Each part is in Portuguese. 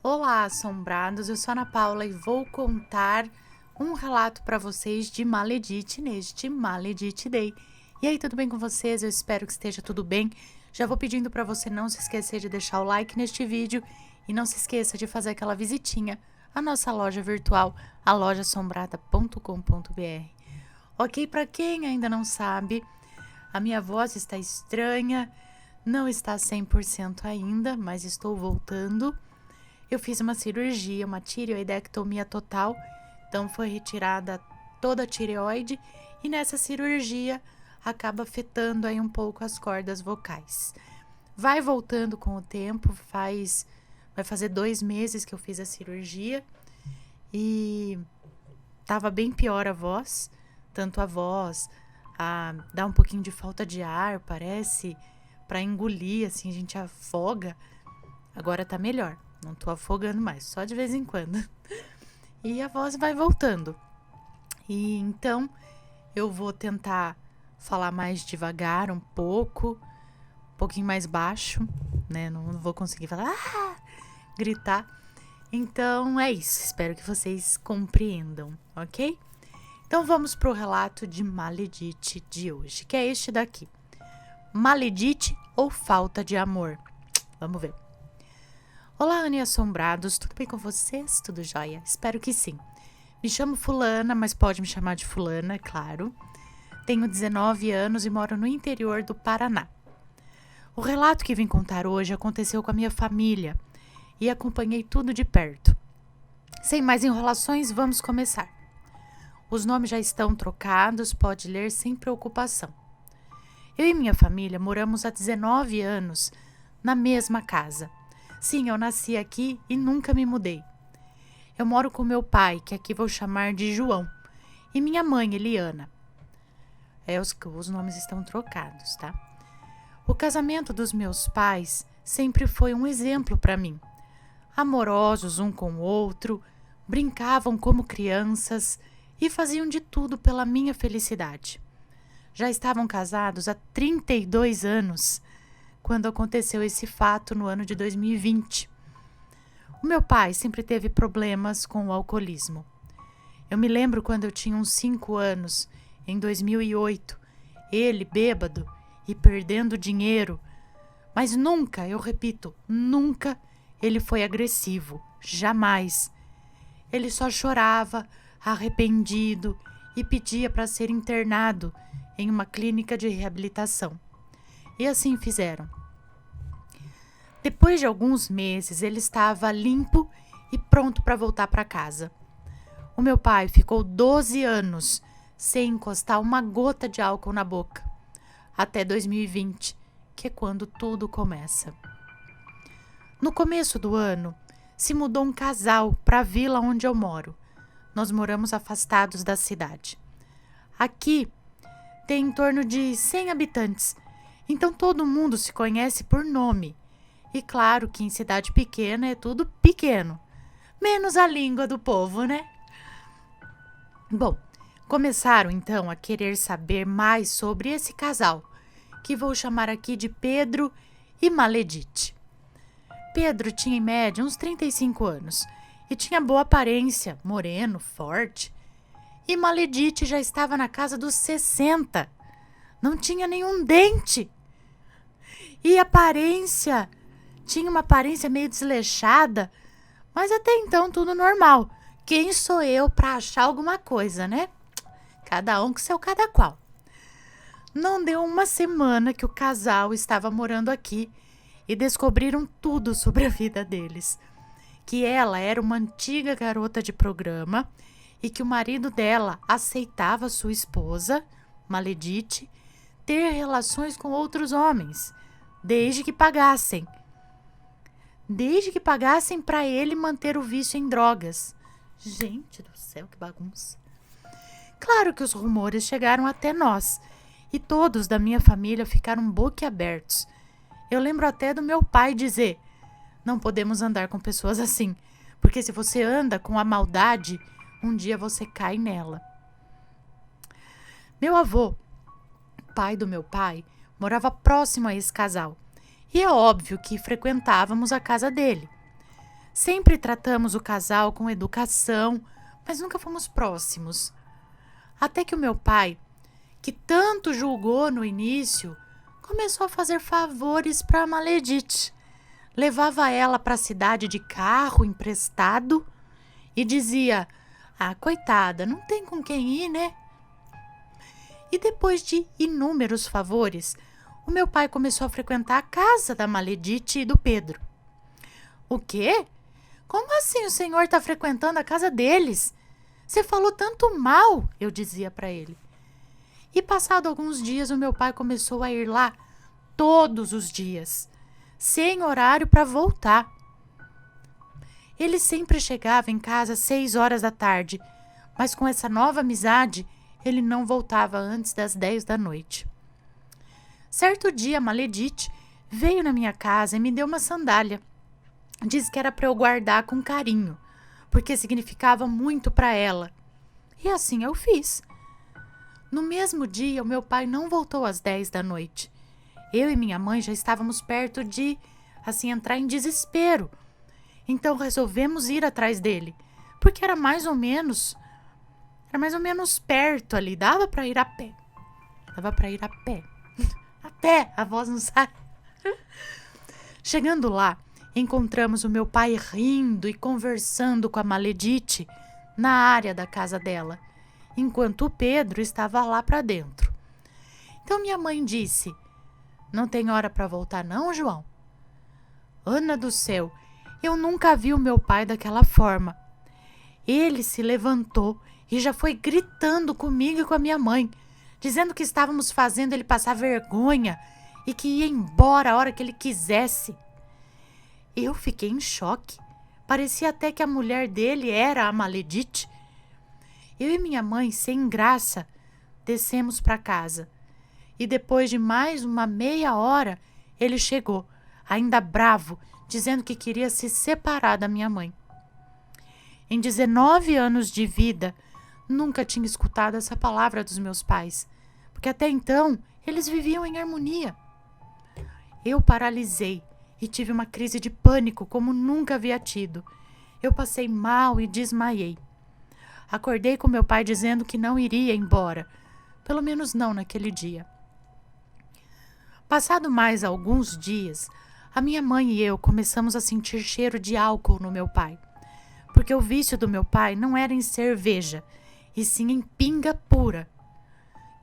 Olá, assombrados, eu sou a Ana Paula e vou contar um relato para vocês de Maledite neste Maledite Day. E aí, tudo bem com vocês? Eu espero que esteja tudo bem. Já vou pedindo para você não se esquecer de deixar o like neste vídeo e não se esqueça de fazer aquela visitinha à nossa loja virtual, a lojaassombrada.com.br. Ok, para quem ainda não sabe, a minha voz está estranha, não está 100% ainda, mas estou voltando. Eu fiz uma cirurgia, uma tireoidectomia total, então foi retirada toda a tireoide e nessa cirurgia acaba afetando aí um pouco as cordas vocais. Vai voltando com o tempo, vai fazer 2 meses que eu fiz a cirurgia e tava bem pior a voz, tanto a voz, dá um pouquinho de falta de ar, parece, para engolir, assim, a gente afoga. Agora tá melhor. Não tô afogando mais, só de vez em quando. E a voz vai voltando. E então eu vou tentar falar mais devagar um pouquinho mais baixo, né? Não vou conseguir falar, gritar. Então é isso, espero que vocês compreendam, ok? Então vamos pro relato de Maledite de hoje, que é este daqui. Maledite ou falta de amor? Vamos ver. Olá, Ana e assombrados, tudo bem com vocês? Tudo jóia? Espero que sim. Me chamo Fulana, mas pode me chamar de Fulana, claro. Tenho 19 anos e moro no interior do Paraná. O relato que vim contar hoje aconteceu com a minha família e acompanhei tudo de perto. Sem mais enrolações, vamos começar. Os nomes já estão trocados, pode ler sem preocupação. Eu e minha família moramos há 19 anos na mesma casa. Sim, eu nasci aqui e nunca me mudei. Eu moro com meu pai, que aqui vou chamar de João, e minha mãe, Eliana. Os nomes estão trocados, tá? O casamento dos meus pais sempre foi um exemplo para mim. Amorosos um com o outro, brincavam como crianças e faziam de tudo pela minha felicidade. Já estavam casados há 32 anos, quando aconteceu esse fato no ano de 2020. O meu pai sempre teve problemas com o alcoolismo. Eu me lembro quando eu tinha uns 5 anos, em 2008, ele bêbado e perdendo dinheiro. Mas nunca, eu repito, nunca ele foi agressivo, jamais. Ele só chorava, arrependido e pedia para ser internado em uma clínica de reabilitação. E assim fizeram. Depois de alguns meses, ele estava limpo e pronto para voltar para casa. O meu pai ficou 12 anos sem encostar uma gota de álcool na boca, até 2020, que é quando tudo começa. No começo do ano, se mudou um casal para a vila onde eu moro. Nós moramos afastados da cidade. Aqui tem em torno de 100 habitantes, então todo mundo se conhece por nome. E claro que em cidade pequena é tudo pequeno, menos a língua do povo, né? Bom, começaram então a querer saber mais sobre esse casal, que vou chamar aqui de Pedro e Maledite. Pedro tinha em média uns 35 anos e tinha boa aparência, moreno, forte. E Maledite já estava na casa dos 60. Não tinha nenhum dente. E tinha uma aparência meio desleixada, mas até então tudo normal. Quem sou eu para achar alguma coisa, né? Cada um com seu cada qual. Não deu uma semana que o casal estava morando aqui e descobriram tudo sobre a vida deles. Que ela era uma antiga garota de programa e que o marido dela aceitava sua esposa, Maledite, ter relações com outros homens, desde que pagassem. Desde que pagassem para ele manter o vício em drogas. Gente do céu, que bagunça. Claro que os rumores chegaram até nós e todos da minha família ficaram boquiabertos. Eu lembro até do meu pai dizer: não podemos andar com pessoas assim, porque se você anda com a maldade, um dia você cai nela. Meu avô, pai do meu pai, morava próximo a esse casal. E é óbvio que frequentávamos a casa dele. Sempre tratamos o casal com educação, mas nunca fomos próximos. Até que o meu pai, que tanto julgou no início, começou a fazer favores para a Maledite. Levava ela para a cidade de carro emprestado e dizia: "Ah, coitada, não tem com quem ir, né?" E depois de inúmeros favores, o meu pai começou a frequentar a casa da Maledite e do Pedro. "O quê? Como assim o senhor está frequentando a casa deles? Você falou tanto mal", eu dizia para ele. E passado alguns dias, o meu pai começou a ir lá todos os dias, sem horário para voltar. Ele sempre chegava em casa às 6 horas da tarde, mas com essa nova amizade, ele não voltava antes das 10 da noite. Certo dia, a Maledite veio na minha casa e me deu uma sandália. Disse que era para eu guardar com carinho, porque significava muito para ela. E assim eu fiz. No mesmo dia, o meu pai não voltou às 10 da noite. Eu e minha mãe já estávamos perto de, entrar em desespero. Então resolvemos ir atrás dele, porque era mais ou menos perto ali, dava para ir a pé. A pé, a voz não sai. Chegando lá, encontramos o meu pai rindo e conversando com a Maledite na área da casa dela, enquanto o Pedro estava lá para dentro. Então minha mãe disse: "Não tem hora para voltar não, João?" Ana do céu, eu nunca vi o meu pai daquela forma. Ele se levantou e já foi gritando comigo e com a minha mãe, dizendo que estávamos fazendo ele passar vergonha e que ia embora a hora que ele quisesse. Eu fiquei em choque. Parecia até que a mulher dele era a Maledite. Eu e minha mãe, sem graça, descemos para casa. E depois de mais uma meia hora, ele chegou, ainda bravo, dizendo que queria se separar da minha mãe. Em 19 anos de vida, nunca tinha escutado essa palavra dos meus pais, porque até então eles viviam em harmonia. Eu paralisei e tive uma crise de pânico como nunca havia tido. Eu passei mal e desmaiei. Acordei com meu pai dizendo que não iria embora, pelo menos não naquele dia. Passado mais alguns dias, a minha mãe e eu começamos a sentir cheiro de álcool no meu pai, porque o vício do meu pai não era em cerveja, e sim em pinga pura.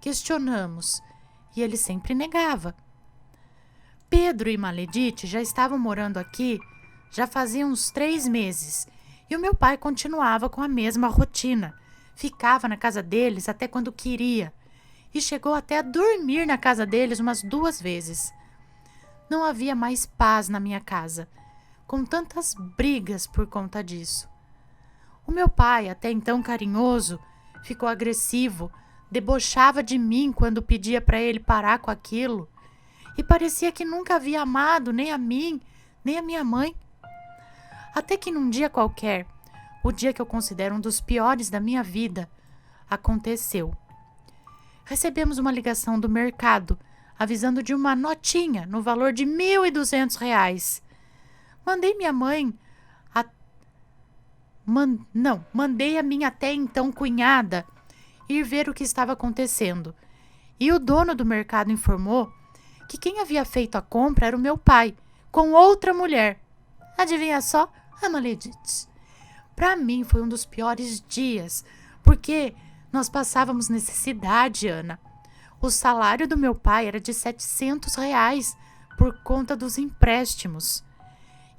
Questionamos, e ele sempre negava. Pedro e Maledite já estavam morando aqui já fazia uns 3 meses, e o meu pai continuava com a mesma rotina. Ficava na casa deles até quando queria, e chegou até a dormir na casa deles umas 2 vezes. Não havia mais paz na minha casa, com tantas brigas por conta disso. O meu pai, até então carinhoso, ficou agressivo, debochava de mim quando pedia para ele parar com aquilo, e parecia que nunca havia amado nem a mim, nem a minha mãe. Até que num dia qualquer, o dia que eu considero um dos piores da minha vida, aconteceu. Recebemos uma ligação do mercado, avisando de uma notinha no valor de R$ 1.200. Mandei a minha até então cunhada ir ver o que estava acontecendo. E o dono do mercado informou que quem havia feito a compra era o meu pai, com outra mulher. Adivinha só? A Maledite. Para mim foi um dos piores dias, porque nós passávamos necessidade, Ana. O salário do meu pai era de R$ 700 por conta dos empréstimos.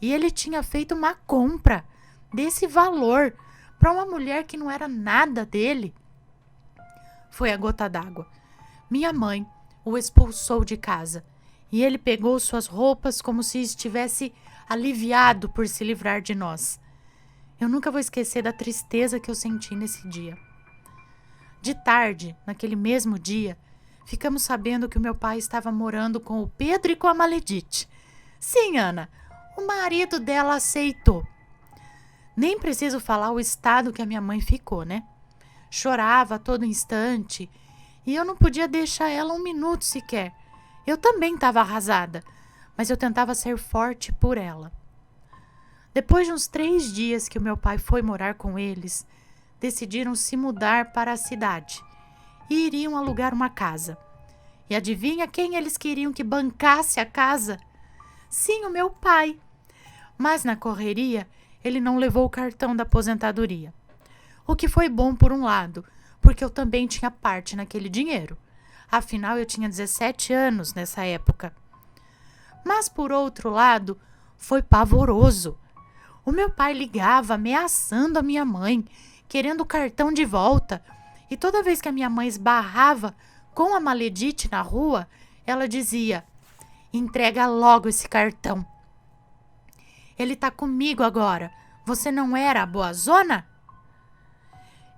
E ele tinha feito uma compra desse valor para uma mulher que não era nada dele. Foi a gota d'água. Minha mãe o expulsou de casa e ele pegou suas roupas como se estivesse aliviado por se livrar de nós. Eu nunca vou esquecer da tristeza que eu senti nesse dia. De tarde, naquele mesmo dia, ficamos sabendo que o meu pai estava morando com o Pedro e com a Maledite. Sim, Ana, o marido dela aceitou. Nem preciso falar o estado que a minha mãe ficou, né? Chorava a todo instante e eu não podia deixar ela um minuto sequer. Eu também estava arrasada, mas eu tentava ser forte por ela. Depois de uns 3 dias que o meu pai foi morar com eles, decidiram se mudar para a cidade e iriam alugar uma casa. E adivinha quem eles queriam que bancasse a casa? Sim, o meu pai. Mas na correria, ele não levou o cartão da aposentadoria. O que foi bom por um lado, porque eu também tinha parte naquele dinheiro. Afinal, eu tinha 17 anos nessa época. Mas por outro lado, foi pavoroso. O meu pai ligava ameaçando a minha mãe, querendo o cartão de volta. E toda vez que a minha mãe esbarrava com a Maledite na rua, ela dizia: entrega logo esse cartão. Ele tá comigo agora. Você não era a boazona?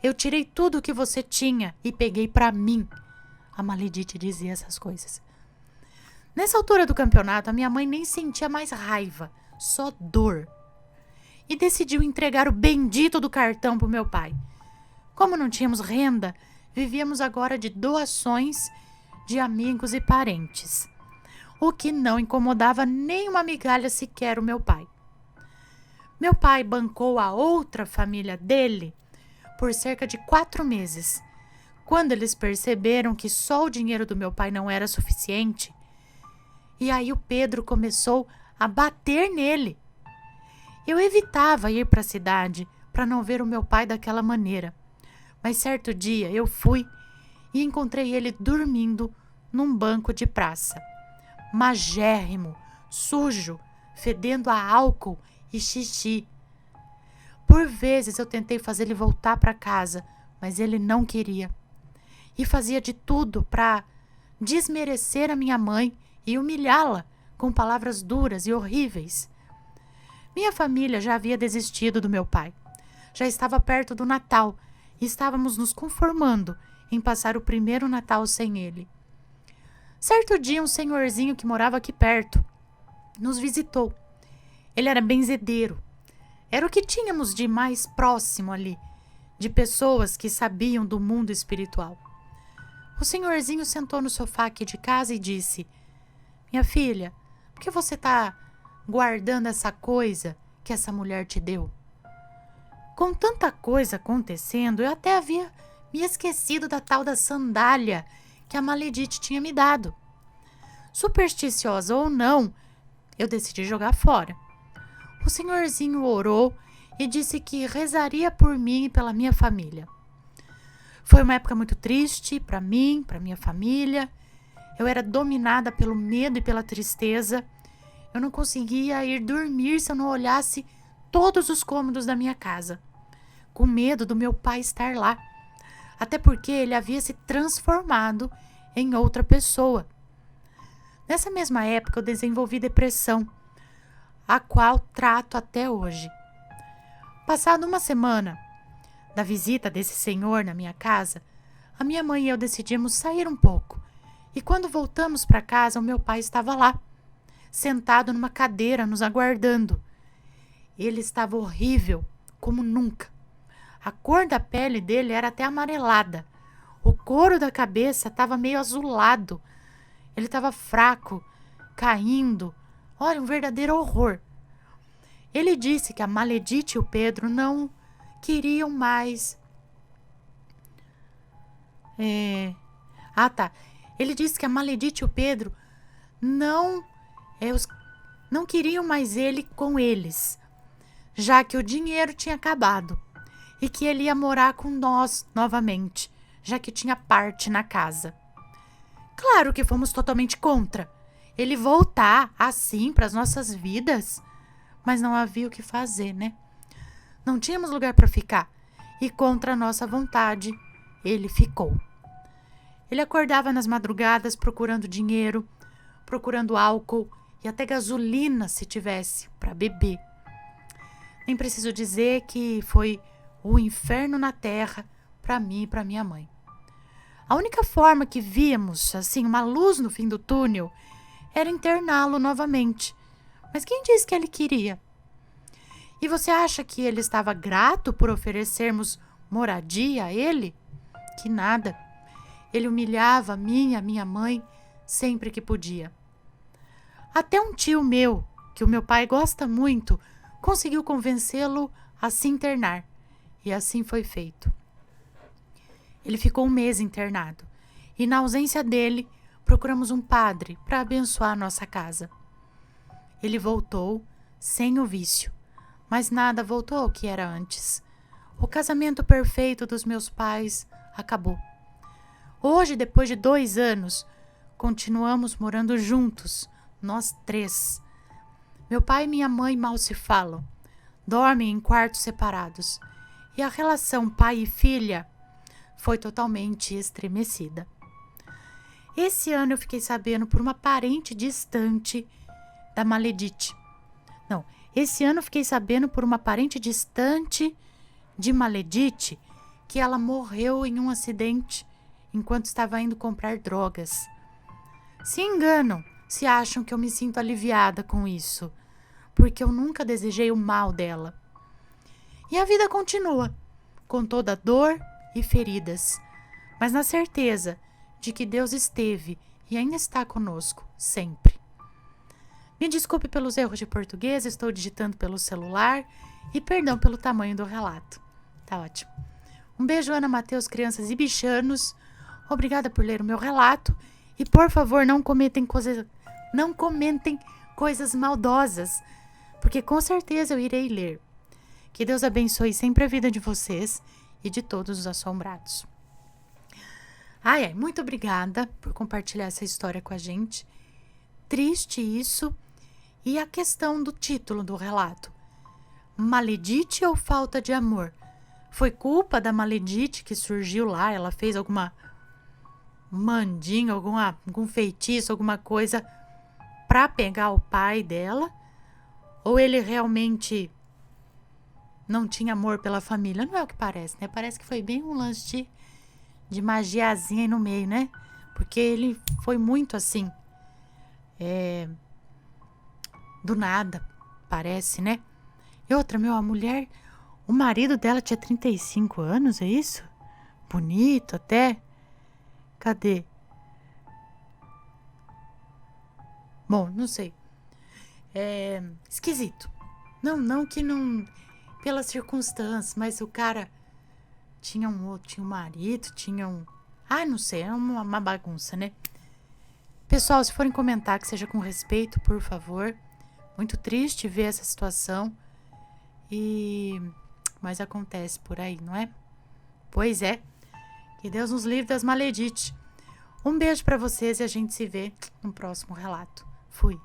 Eu tirei tudo o que você tinha e peguei pra mim. A Maledite dizia essas coisas. Nessa altura do campeonato, a minha mãe nem sentia mais raiva, só dor. E decidiu entregar o bendito do cartão pro meu pai. Como não tínhamos renda, vivíamos agora de doações de amigos e parentes, o que não incomodava nem uma migalha sequer o meu pai. Meu pai bancou a outra família dele por cerca de 4 meses. Quando eles perceberam que só o dinheiro do meu pai não era suficiente, e aí o Pedro começou a bater nele. Eu evitava ir para a cidade para não ver o meu pai daquela maneira. Mas certo dia eu fui e encontrei ele dormindo num banco de praça. Magérrimo, sujo, fedendo a álcool e xixi. Por vezes eu tentei fazer ele voltar para casa, mas ele não queria. E fazia de tudo para desmerecer a minha mãe e humilhá-la com palavras duras e horríveis. Minha família já havia desistido do meu pai. Já estava perto do Natal e estávamos nos conformando em passar o primeiro Natal sem ele. Certo dia, um senhorzinho que morava aqui perto nos visitou. Ele era benzedeiro. Era o que tínhamos de mais próximo ali, de pessoas que sabiam do mundo espiritual. O senhorzinho sentou no sofá aqui de casa e disse: minha filha, por que você está guardando essa coisa que essa mulher te deu? Com tanta coisa acontecendo, eu até havia me esquecido da tal da sandália que a Maledite tinha me dado. Supersticiosa ou não, eu decidi jogar fora. O senhorzinho orou e disse que rezaria por mim e pela minha família. Foi uma época muito triste para mim, para minha família. Eu era dominada pelo medo e pela tristeza. Eu não conseguia ir dormir se eu não olhasse todos os cômodos da minha casa, com medo do meu pai estar lá, até porque ele havia se transformado em outra pessoa. Nessa mesma época eu desenvolvi depressão, a qual trato até hoje. Passada uma semana da visita desse senhor na minha casa, a minha mãe e eu decidimos sair um pouco. E quando voltamos para casa, o meu pai estava lá, sentado numa cadeira, nos aguardando. Ele estava horrível, como nunca. A cor da pele dele era até amarelada. O couro da cabeça estava meio azulado. Ele estava fraco, caindo. Olha, um verdadeiro horror. Ele disse que a Maledite e o Pedro não queriam mais... Ele disse que a Maledite e o Pedro não queriam mais ele com eles, já que o dinheiro tinha acabado, e que ele ia morar com nós novamente, já que tinha parte na casa. Claro que fomos totalmente contra ele voltar assim para as nossas vidas, mas não havia o que fazer, né? Não tínhamos lugar para ficar, e contra a nossa vontade, ele ficou. Ele acordava nas madrugadas procurando dinheiro, procurando álcool e até gasolina se tivesse para beber. Nem preciso dizer que foi o inferno na terra para mim e para minha mãe. A única forma que víamos, assim, uma luz no fim do túnel, era interná-lo novamente. Mas quem disse que ele queria? E você acha que ele estava grato por oferecermos moradia a ele? Que nada. Ele humilhava a mim e a minha mãe sempre que podia. Até um tio meu, que o meu pai gosta muito, conseguiu convencê-lo a se internar. E assim foi feito. Ele ficou 1 mês internado. E na ausência dele, procuramos um padre para abençoar a nossa casa. Ele voltou sem o vício, mas nada voltou ao que era antes. O casamento perfeito dos meus pais acabou. Hoje, depois de 2 anos, continuamos morando juntos, nós 3. Meu pai e minha mãe mal se falam, dormem em quartos separados, e a relação pai e filha foi totalmente estremecida. Esse ano eu fiquei sabendo por uma parente distante da Maledite. Não, esse ano eu fiquei sabendo por uma parente distante de Maledite que ela morreu em um acidente enquanto estava indo comprar drogas. Se enganam se acham que eu me sinto aliviada com isso, porque eu nunca desejei o mal dela. E a vida continua, com toda dor e feridas, mas na certeza de que Deus esteve e ainda está conosco, sempre. Me desculpe pelos erros de português, estou digitando pelo celular e perdão pelo tamanho do relato. Tá ótimo. Um beijo, Ana, Matheus, crianças e bichanos. Obrigada por ler o meu relato e, por favor, não comentem coisas maldosas, porque com certeza eu irei ler. Que Deus abençoe sempre a vida de vocês e de todos os assombrados. Muito obrigada por compartilhar essa história com a gente. Triste isso. E a questão do título do relato. Maledite ou falta de amor? Foi culpa da Maledite que surgiu lá? Ela fez alguma mandinga, algum feitiço, alguma coisa para pegar o pai dela? Ou ele realmente não tinha amor pela família? Não é o que parece, né? Parece que foi bem um lance de magiazinha aí no meio, né? Porque ele foi muito assim, do nada, parece, né? E outra, a mulher, o marido dela tinha 35 anos, é isso? Bonito até. Cadê? Bom, não sei. Esquisito. Não que não, pelas circunstâncias, mas o cara tinha um marido, não sei, é uma bagunça, né? Pessoal, se forem comentar, que seja com respeito, por favor. Muito triste ver essa situação. Mas acontece por aí, não é? Pois é. Que Deus nos livre das maledites. Um beijo pra vocês e a gente se vê no próximo relato. Fui.